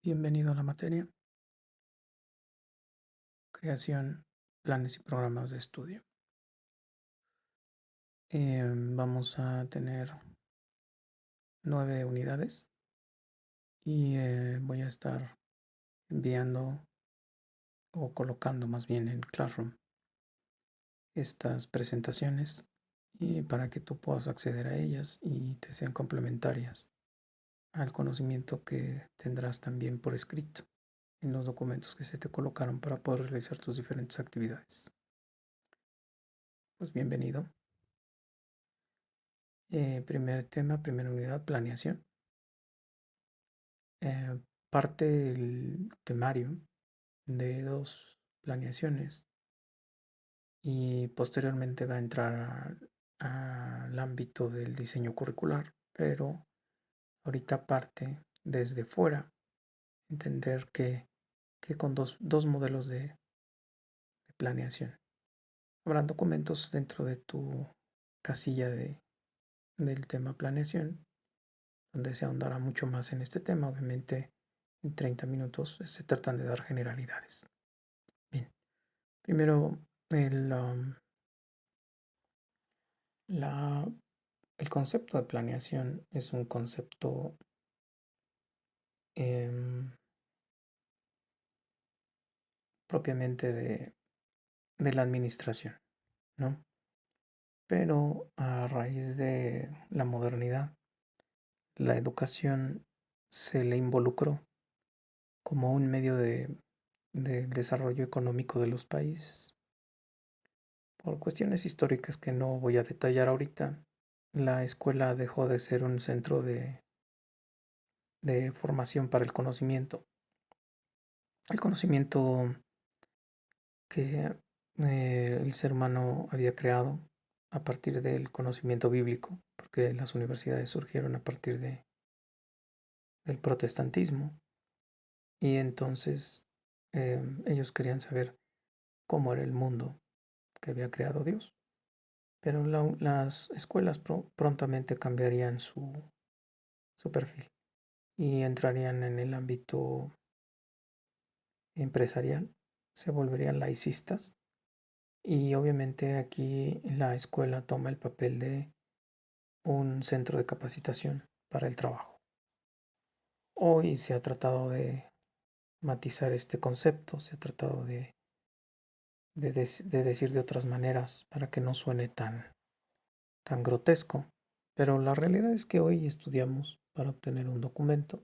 Bienvenido a la materia, creación, planes y programas de estudio. Vamos a tener 9 unidades y voy a estar enviando o colocando más bien en Classroom estas presentaciones y para que tú puedas acceder a ellas y te sean complementarias al conocimiento que tendrás también por escrito en los documentos que se te colocaron para poder realizar tus diferentes actividades. Pues bienvenido. Primer tema, primera unidad, planeación. Eh, Parte del temario de 2 planeaciones y posteriormente va a entrar al ámbito del diseño curricular, pero ahorita parte desde fuera, entender que con dos modelos de planeación. Habrán documentos dentro de tu casilla del tema planeación, donde se ahondará mucho más en este tema. Obviamente, en 30 minutos se tratan de dar generalidades. Bien, primero la, el concepto de planeación es un concepto em, propiamente de la administración, ¿no? Pero a raíz de la modernidad, la educación se le involucró como un medio del desarrollo económico de los países. Por cuestiones históricas que no voy a detallar ahorita, la escuela dejó de ser un centro de formación para el conocimiento. El conocimiento que el ser humano había creado a partir del conocimiento bíblico, porque las universidades surgieron a partir del protestantismo, y entonces ellos querían saber cómo era el mundo que había creado Dios. Pero las escuelas prontamente cambiarían su perfil y entrarían en el ámbito empresarial, se volverían laicistas y obviamente aquí la escuela toma el papel de un centro de capacitación para el trabajo. Hoy se ha tratado de matizar este concepto, se ha tratado de decir de otras maneras para que no suene tan grotesco, pero la realidad es que hoy estudiamos para obtener un documento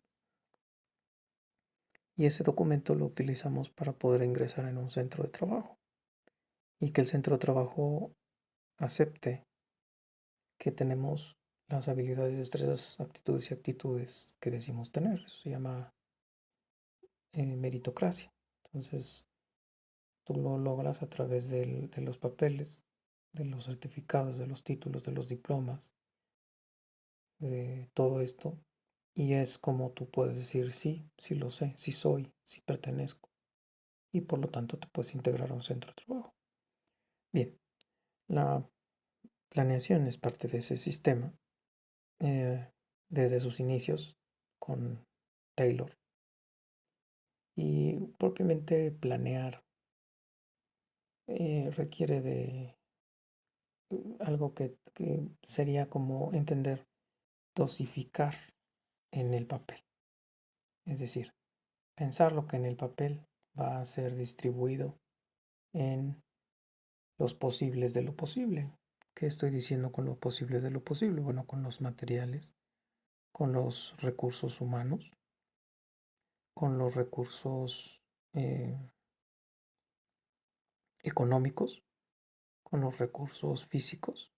y ese documento lo utilizamos para poder ingresar en un centro de trabajo y que el centro de trabajo acepte que tenemos las habilidades, destrezas, actitudes y actitudes que decimos tener. Eso se llama meritocracia. Entonces, tú lo logras a través de los papeles, de los certificados, de los títulos, de los diplomas, de todo esto. Y es como tú puedes decir, sí, sí lo sé, sí soy, sí pertenezco. Y por lo tanto te puedes integrar a un centro de trabajo. Bien, la planeación es parte de ese sistema desde sus inicios con Taylor. Y propiamente planear requiere de algo que sería como entender, dosificar en el papel. Es decir, pensar lo que en el papel va a ser distribuido en los posibles de lo posible. ¿Qué estoy diciendo con lo posible de lo posible? Bueno, con los materiales, con los recursos humanos, con los recursos eh, económicos, con los recursos físicos,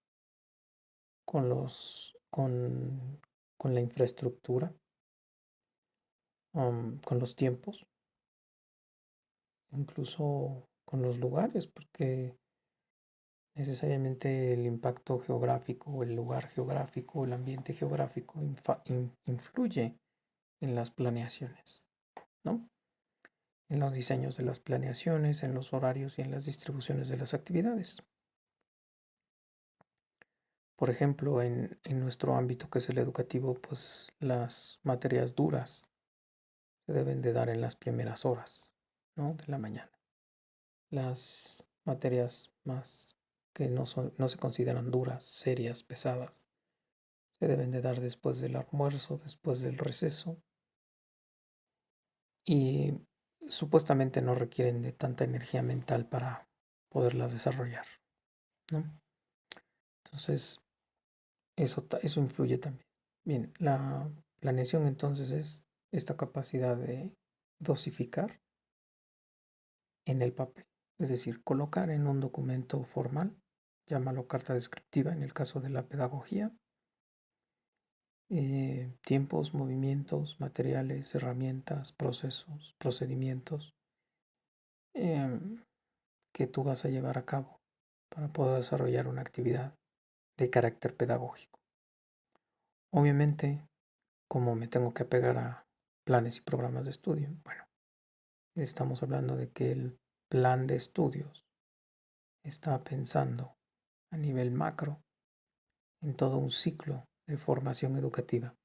con la infraestructura, con los tiempos, incluso con los lugares, porque necesariamente el impacto geográfico, el lugar geográfico, el ambiente geográfico influye en las planeaciones, ¿no? En los diseños de las planeaciones, en los horarios y en las distribuciones de las actividades. Por ejemplo, en nuestro ámbito que es el educativo, pues las materias duras se deben de dar en las primeras horas, ¿no?, de la mañana. Las materias más que no se consideran duras, serias, pesadas, se deben de dar después del almuerzo, después del receso, y supuestamente no requieren de tanta energía mental para poderlas desarrollar, ¿no? Entonces, eso influye también. Bien, la planeación entonces es esta capacidad de dosificar en el papel, es decir, colocar en un documento formal, llámalo carta descriptiva en el caso de la pedagogía, tiempos, movimientos, materiales, herramientas, procesos, procedimientos em, que tú vas a llevar a cabo para poder desarrollar una actividad de carácter pedagógico. Obviamente, como me tengo que apegar a planes y programas de estudio, bueno, estamos hablando de que el plan de estudios está pensando a nivel macro en todo un ciclo de formación educativa,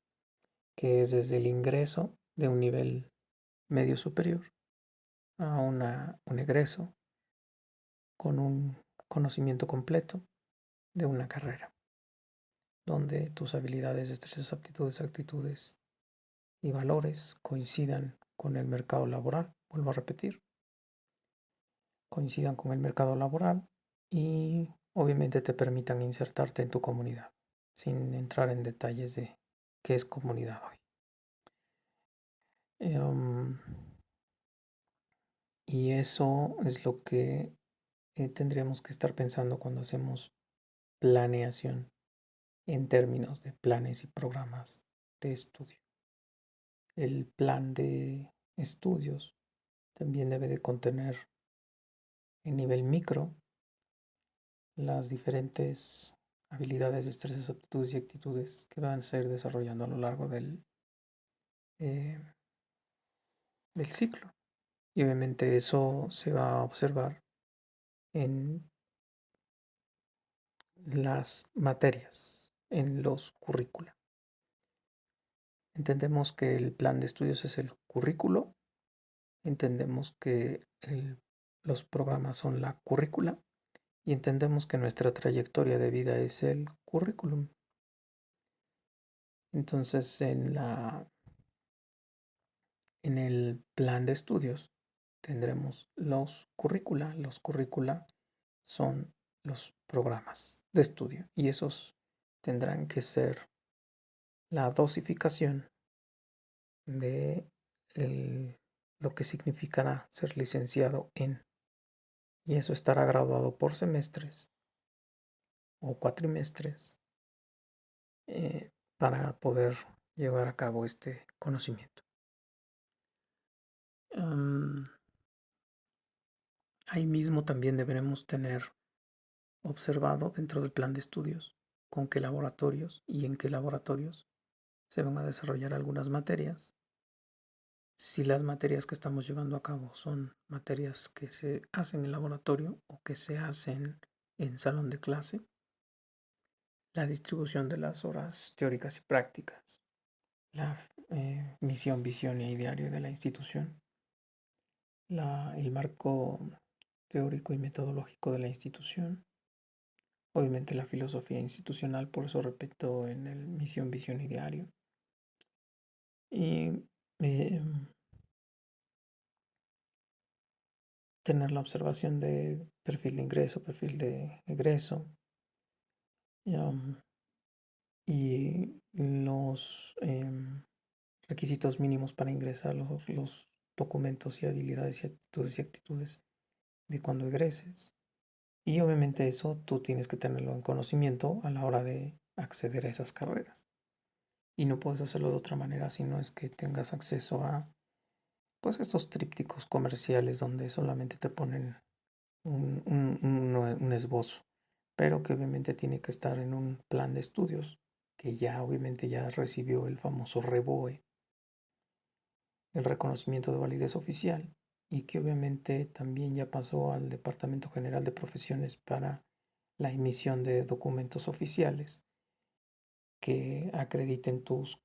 que es desde el ingreso de un nivel medio superior a un egreso con un conocimiento completo de una carrera, donde tus habilidades, destrezas, aptitudes, actitudes y valores coincidan con el mercado laboral, vuelvo a repetir, coincidan con el mercado laboral y obviamente te permitan insertarte en tu comunidad, sin entrar en detalles de qué es comunidad hoy. Y eso es lo que tendríamos que estar pensando cuando hacemos planeación en términos de planes y programas de estudio. El plan de estudios también debe de contener en nivel micro las diferentes habilidades, destrezas, aptitudes y actitudes que van a ser desarrollando a lo largo eh, del ciclo. Y obviamente eso se va a observar en las materias, en los currícula. Entendemos que el plan de estudios es el currículo, entendemos que los programas son la currícula y entendemos que nuestra trayectoria de vida es el currículum. Entonces, en el plan de estudios tendremos los currícula. Los currícula son los programas de estudio y esos tendrán que ser la dosificación de lo que significará ser licenciado en, y eso estará graduado por semestres o cuatrimestres para poder llevar a cabo este conocimiento. Ahí mismo también deberemos tener observado dentro del plan de estudios con qué laboratorios y en qué laboratorios se van a desarrollar algunas materias. Si las materias que estamos llevando a cabo son materias que se hacen en laboratorio o que se hacen en salón de clase, la distribución de las horas teóricas y prácticas, la misión, visión e ideario de la institución, el marco teórico y metodológico de la institución, obviamente la filosofía institucional, por eso repito en el misión, visión y diario, y tener la observación de perfil de ingreso, perfil de egreso, y los requisitos mínimos para ingresar los documentos y habilidades y actitudes de cuando egreses. Y obviamente eso tú tienes que tenerlo en conocimiento a la hora de acceder a esas carreras. Y no puedes hacerlo de otra manera si no es que tengas acceso a pues estos trípticos comerciales donde solamente te ponen un esbozo, pero que obviamente tiene que estar en un plan de estudios que ya obviamente ya recibió el famoso REVOE, el reconocimiento de validez oficial, y que obviamente también ya pasó al Departamento General de Profesiones para la emisión de documentos oficiales que acrediten tus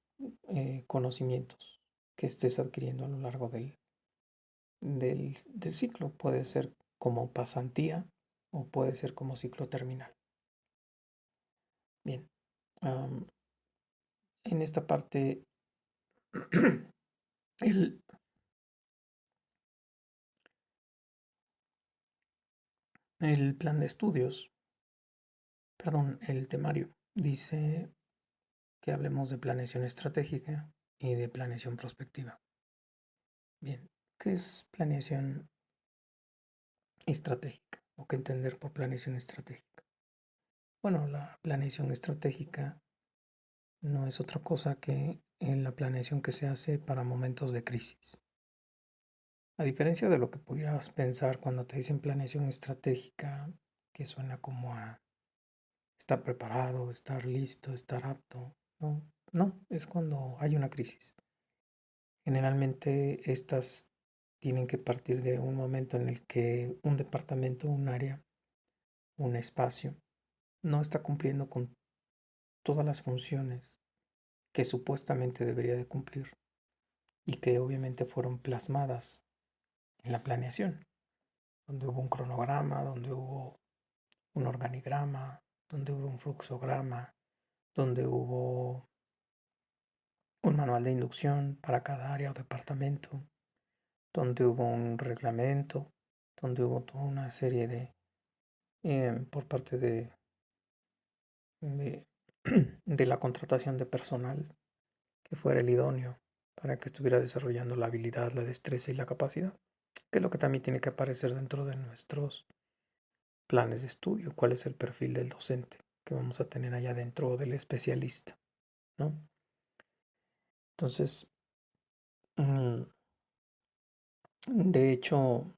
conocimientos que estés adquiriendo a lo largo del ciclo. Puede ser como pasantía o puede ser como ciclo terminal. Bien, en esta parte el, el plan de estudios, perdón, el temario dice que hablemos de planeación estratégica y de planeación prospectiva. Bien, ¿qué es planeación estratégica o qué entender por planeación estratégica? Bueno, la planeación estratégica no es otra cosa que en la planeación que se hace para momentos de crisis. A diferencia de lo que pudieras pensar cuando te dicen planeación estratégica, que suena como a estar preparado, estar listo, estar apto. No, no, es cuando hay una crisis. Generalmente estas tienen que partir de un momento en el que un departamento, un área, un espacio, no está cumpliendo con todas las funciones que supuestamente debería de cumplir y que obviamente fueron plasmadas en la planeación, donde hubo un cronograma, donde hubo un organigrama, donde hubo un fluxograma, donde hubo un manual de inducción para cada área o departamento, donde hubo un reglamento, donde hubo toda una serie de, por parte de, de la contratación de personal que fuera el idóneo para que estuviera desarrollando la habilidad, la destreza y la capacidad, que es lo que también tiene que aparecer dentro de nuestros planes de estudio, cuál es el perfil del docente que vamos a tener allá dentro del especialista, ¿no? Entonces, de hecho,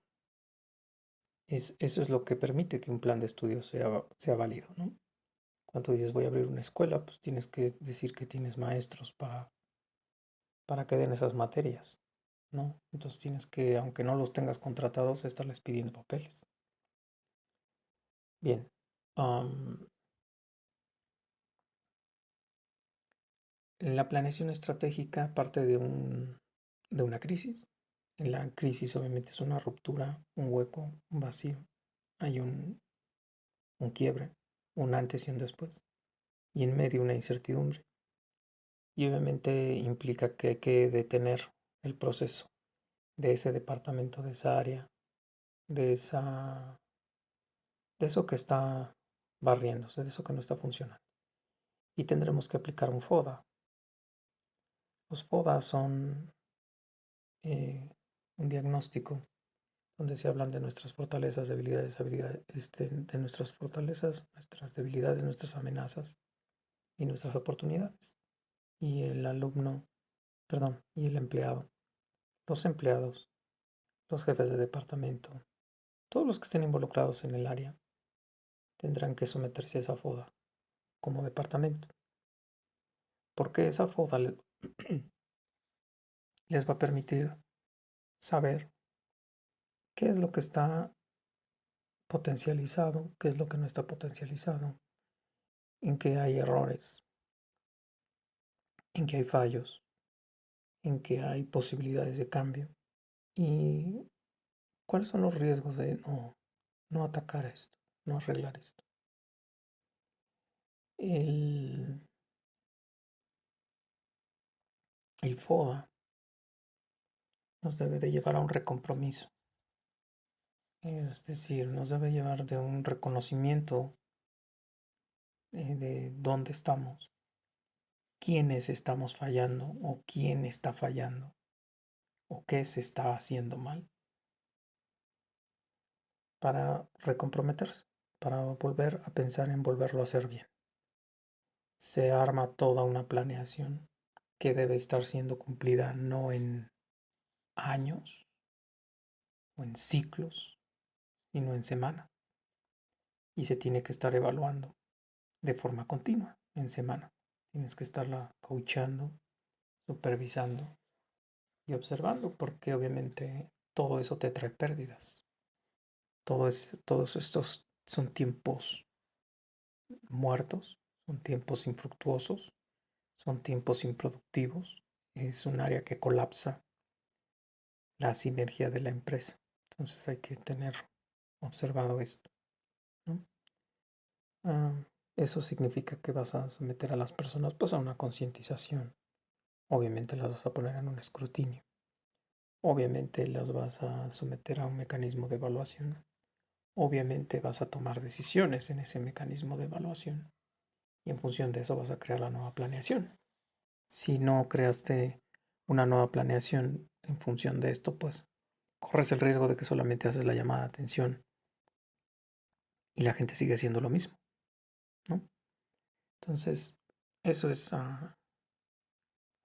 eso es lo que permite que un plan de estudio sea válido, ¿no? Cuando dices voy a abrir una escuela, pues tienes que decir que tienes maestros para que den esas materias, ¿no? Entonces tienes que, aunque no los tengas contratados, estarles pidiendo papeles. Bien. La planeación estratégica parte de una crisis. En la crisis obviamente es una ruptura, un hueco, un vacío. Hay un quiebre, un antes y un después. Y en medio una incertidumbre. Y obviamente implica que hay que detener el proceso de ese departamento, de esa área, de esa, de eso que está barriéndose, de eso que no está funcionando. Y tendremos que aplicar un FODA. Los FODA son un diagnóstico donde se hablan de nuestras fortalezas, debilidades, habilidades, de nuestras fortalezas, nuestras debilidades, nuestras amenazas y nuestras oportunidades. Y el alumno, perdón, y el empleado, los empleados, los jefes de departamento, todos los que estén involucrados en el área tendrán que someterse a esa FODA como departamento. Porque esa FODA les va a permitir saber qué es lo que está potencializado, qué es lo que no está potencializado, en qué hay errores, en qué hay fallos, en qué hay posibilidades de cambio y cuáles son los riesgos de no atacar esto, no arreglar esto. El, el FODA nos debe de llevar a un recompromiso, es decir, nos debe llevar de un reconocimiento de dónde estamos, quiénes estamos fallando o quién está fallando o qué se está haciendo mal para recomprometerse, para volver a pensar en volverlo a hacer bien. Se arma toda una planeación que debe estar siendo cumplida no en años o en ciclos, sino en semanas. Y se tiene que estar evaluando de forma continua, en semana. Tienes que estarla coachando, supervisando y observando, porque obviamente todo eso te trae pérdidas. Todos estos son tiempos muertos, son tiempos infructuosos, son tiempos improductivos es un área que colapsa la sinergia de la empresa. Entonces hay que tener observado esto, ¿no? Ah, eso significa que vas a someter a las personas pues a una concientización. Obviamente las vas a poner en un escrutinio. Obviamente las vas a someter a un mecanismo de evaluación. Obviamente vas a tomar decisiones en ese mecanismo de evaluación. Y en función de eso vas a crear la nueva planeación. Si no creaste una nueva planeación en función de esto, pues corres el riesgo de que solamente haces la llamada de atención y la gente sigue haciendo lo mismo, ¿no? Entonces, eso es a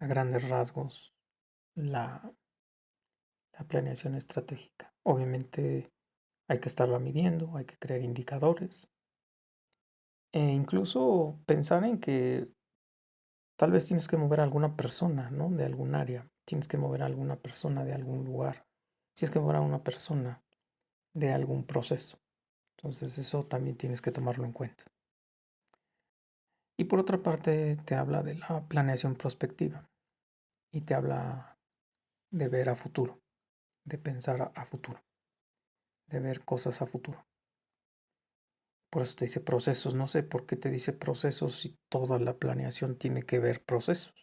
grandes rasgos la, la planeación estratégica. Obviamente hay que estarla midiendo, hay que crear indicadores e incluso pensar en que tal vez tienes que mover a alguna persona, ¿no? De algún área, tienes que mover a alguna persona de algún lugar, tienes que mover a una persona de algún proceso. Entonces eso también tienes que tomarlo en cuenta. Y por otra parte te habla de la planeación prospectiva y te habla de ver a futuro, de pensar a futuro, de ver cosas a futuro. Por eso te dice procesos. No sé por qué te dice procesos si toda la planeación tiene que ver procesos,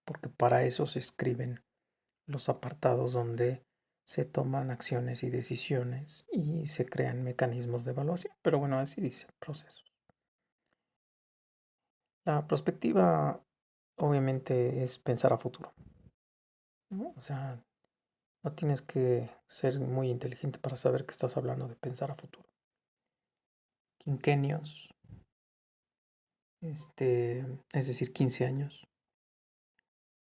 porque para eso se escriben los apartados donde se toman acciones y decisiones y se crean mecanismos de evaluación. Pero bueno, así dice procesos. La perspectiva obviamente es pensar a futuro, ¿no? O sea, no tienes que ser muy inteligente para saber que estás hablando de pensar a futuro. Quinquenios, es decir, 15 años,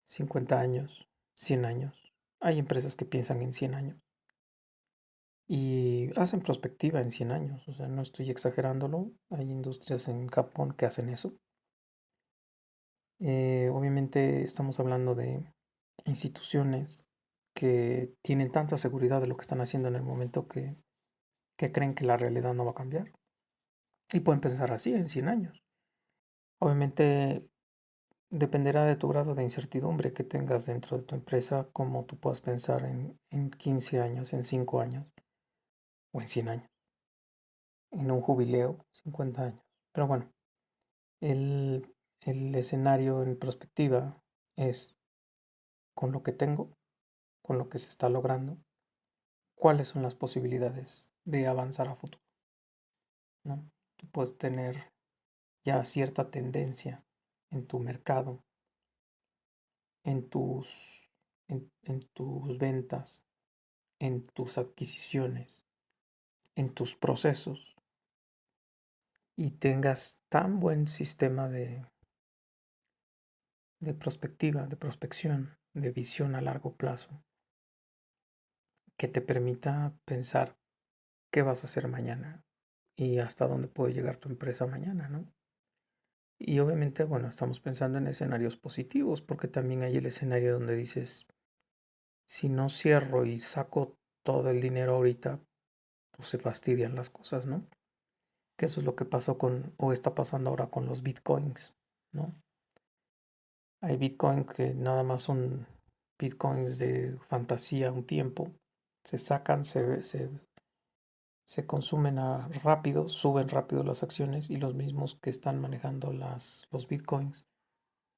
50 años, 100 años. Hay empresas que piensan en 100 años y hacen prospectiva en 100 años. O sea, no estoy exagerándolo. Hay industrias en Japón que hacen eso. Obviamente estamos hablando de instituciones que tienen tanta seguridad de lo que están haciendo en el momento que creen que la realidad no va a cambiar. Y pueden pensar así en 100 años. Obviamente dependerá de tu grado de incertidumbre que tengas dentro de tu empresa, cómo tú puedas pensar en 15 años, en 5 años o en 100 años, en un jubileo, 50 años. Pero bueno, el, el escenario en perspectiva es con lo que tengo, con lo que se está logrando, cuáles son las posibilidades de avanzar a futuro, ¿no? Tú puedes tener ya cierta tendencia en tu mercado, en tus ventas, en tus adquisiciones, en tus procesos y tengas tan buen sistema de prospectiva, de prospección, de visión a largo plazo, que te permita pensar qué vas a hacer mañana y hasta dónde puede llegar tu empresa mañana, ¿no? Y obviamente, bueno, estamos pensando en escenarios positivos, porque también hay el escenario donde dices, si no cierro y saco todo el dinero ahorita, pues se fastidian las cosas, ¿no? Que eso es lo que pasó o está pasando ahora con los bitcoins, ¿no? Hay bitcoins que nada más son bitcoins de fantasía un tiempo, se sacan, se consumen rápido, suben rápido las acciones y los mismos que están manejando los bitcoins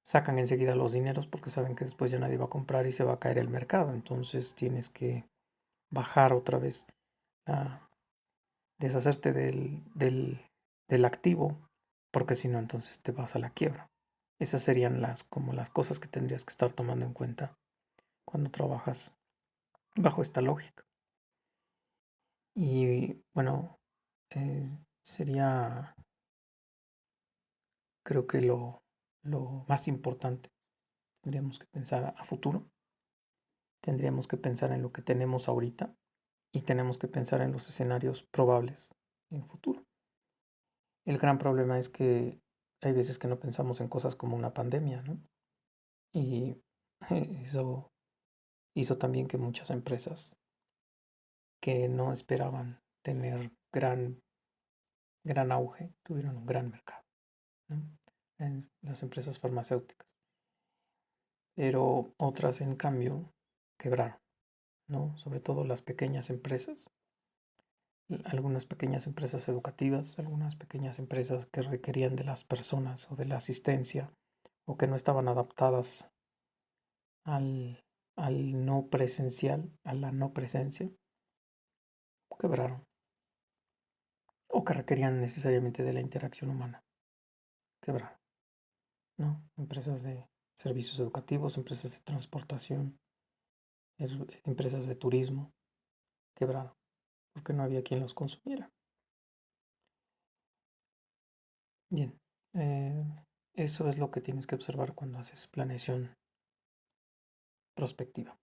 sacan enseguida los dineros porque saben que después ya nadie va a comprar y se va a caer el mercado. Entonces tienes que bajar otra vez, a deshacerte del activo, porque si no, entonces te vas a la quiebra. Esas serían como las cosas que tendrías que estar tomando en cuenta cuando trabajas bajo esta lógica. Y bueno, sería, creo que lo más importante. Tendríamos que pensar a futuro, tendríamos que pensar en lo que tenemos ahorita y tenemos que pensar en los escenarios probables en el futuro. El gran problema es que hay veces que no pensamos en cosas como una pandemia, ¿no? Y eso hizo también que muchas empresas que no esperaban tener gran auge tuvieron un gran mercado, ¿no? En las empresas farmacéuticas. pero otras, en cambio, quebraron, ¿no? Sobre todo las pequeñas empresas, algunas pequeñas empresas educativas, algunas pequeñas empresas que requerían de las personas o de la asistencia o que no estaban adaptadas al, al no presencial, a la no presencia, quebraron o que requerían necesariamente de la interacción humana, quebraron, ¿no? Empresas de servicios educativos, empresas de transportación, empresas de turismo, quebraron porque no había quien los consumiera. Bien, eh, eso es lo que tienes que observar cuando haces planeación prospectiva.